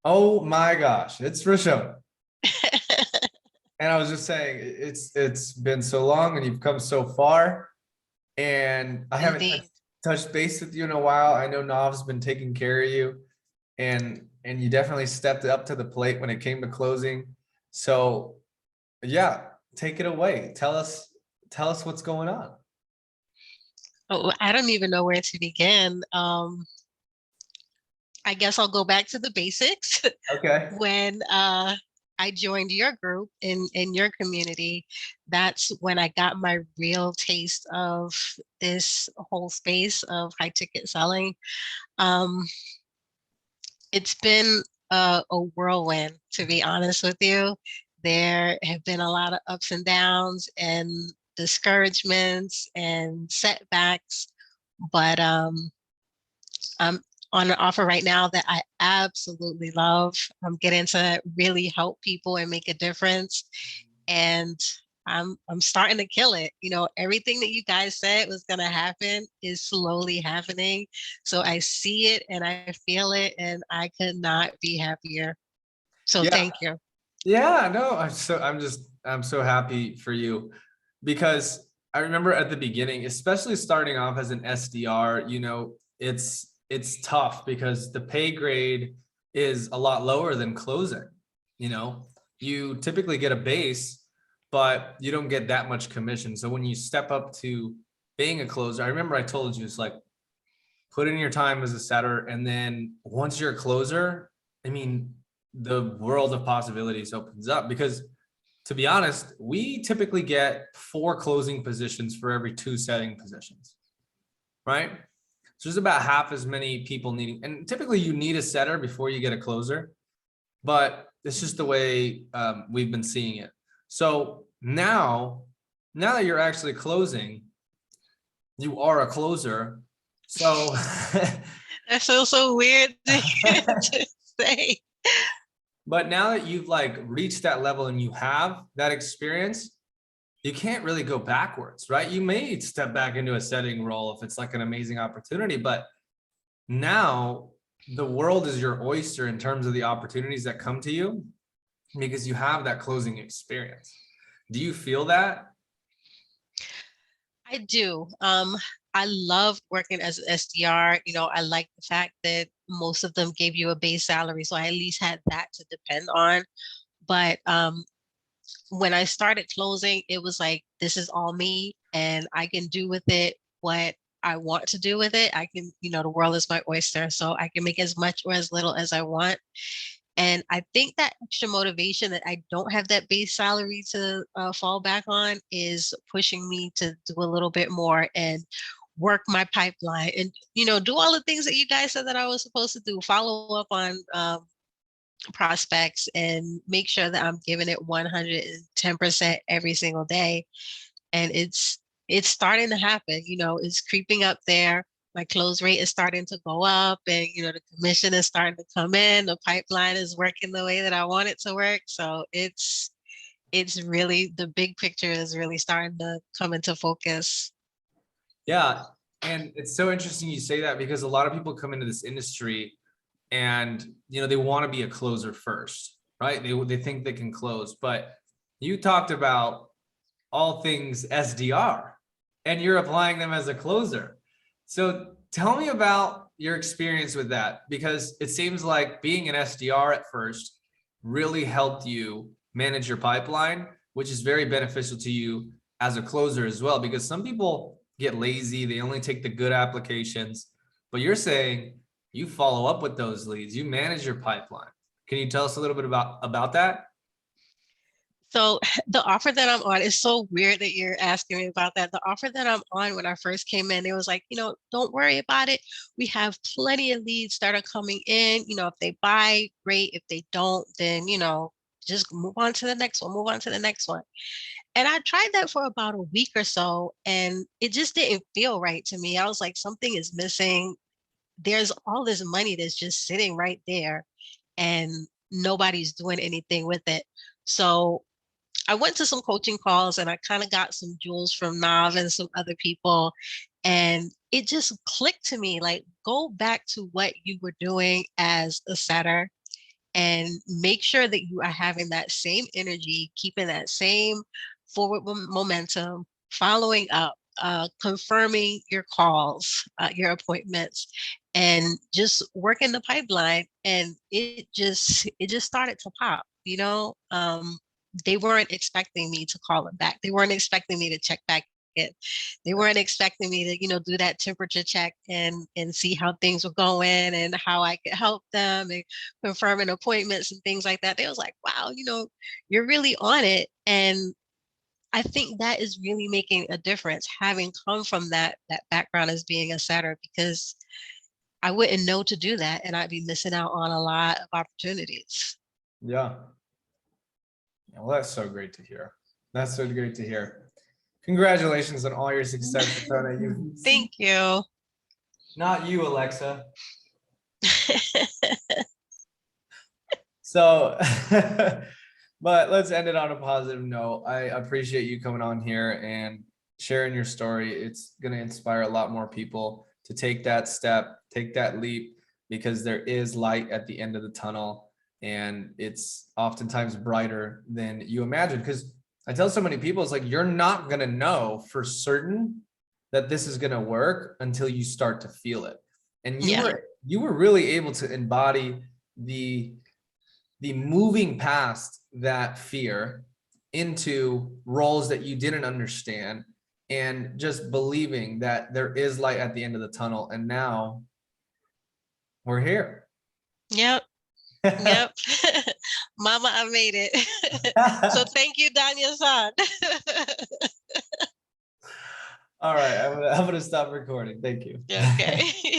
Oh my gosh, it's Reshona. And I was just saying, it's been so long, and you've come so far. And I haven't Indeed. touched base with you in a while. I know Nav's been taking care of you, and you definitely stepped up to the plate when it came to closing. So yeah, take it away. Tell us what's going on. Oh, I don't even know where to begin. I guess I'll go back to the basics. Okay. When I joined your group in your community, that's when I got my real taste of this whole space of high ticket selling. Um, it's been a whirlwind, to be honest with you. There have been a lot of ups and downs and discouragements and setbacks, but I'm on an offer right now that I absolutely love. I'm getting to really help people and make a difference. And I'm starting to kill it. You know, everything that you guys said was gonna happen is slowly happening. So I see it and I feel it, and I could not be happier. So Yeah. thank you. Yeah, no, I'm so happy for you because I remember at the beginning, especially starting off as an SDR, it's tough because the pay grade is a lot lower than closing. You know, you typically get a base, but you don't get that much commission. So when you step up to being a closer, I remember I told you it's like put in your time as a setter, and then once you're a closer, I mean, the world of possibilities opens up because, to be honest, we typically get 4 closing positions for every 2 setting positions, right? So there's about half as many people needing, and typically you need a setter before you get a closer, but it's just the way we've been seeing it. So now that you're actually closing, you are a closer. So That feels so weird to say. but now that you've like reached that level and you have that experience, you can't really go backwards, right? You may step back into a setting role if it's like an amazing opportunity, but now the world is your oyster in terms of the opportunities that come to you because you have that closing experience. Do you feel that? I do. I love working as an SDR. You know, I like the fact that most of them gave you a base salary, so I at least had that to depend on. But when I started closing, it was like, this is all me, and I can do with it what I want to do with it. I can, you know, the world is my oyster, so I can make as much or as little as I want. And I think that extra motivation that I don't have that base salary to fall back on is pushing me to do a little bit more and work my pipeline and, you know, do all the things that you guys said that I was supposed to do, follow up on prospects and make sure that I'm giving it 110% every single day. And it's starting to happen. You know, it's creeping up there. My close rate is starting to go up, and you know, the commission is starting to come in. The pipeline is working the way that I want it to work. So it's really, the big picture is really starting to come into focus. Yeah. And it's so interesting you say that because a lot of people come into this industry and they want to be a closer first, right? They think they can close, but you talked about all things SDR and you're applying them as a closer. So tell me about your experience with that, because it seems like being an SDR at first really helped you manage your pipeline, which is very beneficial to you as a closer as well, because some people get lazy, they only take the good applications, but you're saying you follow up with those leads, you manage your pipeline. Can you tell us a little bit about that? So the offer that I'm on is so weird that you're asking me about that. The offer that I'm on, when I first came in, it was like, you know, don't worry about it. We have plenty of leads that are coming in. You know, if they buy, great. If they don't, then, you know, just move on to the next one, move on to the next one. And I tried that for about a week or so, and it just didn't feel right to me. I was like, something is missing. There's all this money that's just sitting right there, and nobody's doing anything with it. So I went to some coaching calls and I kind of got some jewels from Nav and some other people. And it just clicked to me, like, go back to what you were doing as a setter and make sure that you are having that same energy, keeping that same forward momentum, following up, confirming your calls, your appointments, and just working the pipeline. And it just started to pop. They weren't expecting me to call them back. They weren't expecting me to check back in. They weren't expecting me to, do that temperature check and see how things were going and how I could help them and confirming appointments and things like that. They was like, wow, you're really on it. And I think that is really making a difference, having come from that background as being a setter, because I wouldn't know to do that and I'd be missing out on a lot of opportunities. Yeah. Yeah, well, that's so great to hear. That's so great to hear. Congratulations on all your success, Reshona. Thank you. Not you, Alexa. So, but let's end it on a positive note. I appreciate you coming on here and sharing your story. It's going to inspire a lot more people to take that step, take that leap, because there is light at the end of the tunnel, and it's oftentimes brighter than you imagine. Because I tell so many people, it's like, you're not going to know for certain that this is going to work until you start to feel it. And Yeah. you were really able to embody the moving past that fear into roles that you didn't understand, and just believing that there is light at the end of the tunnel. And now we're here. Yep. Yep. Mama, I made it. So thank you, Danya-san. All right, I'm gonna stop recording. Thank you. Okay.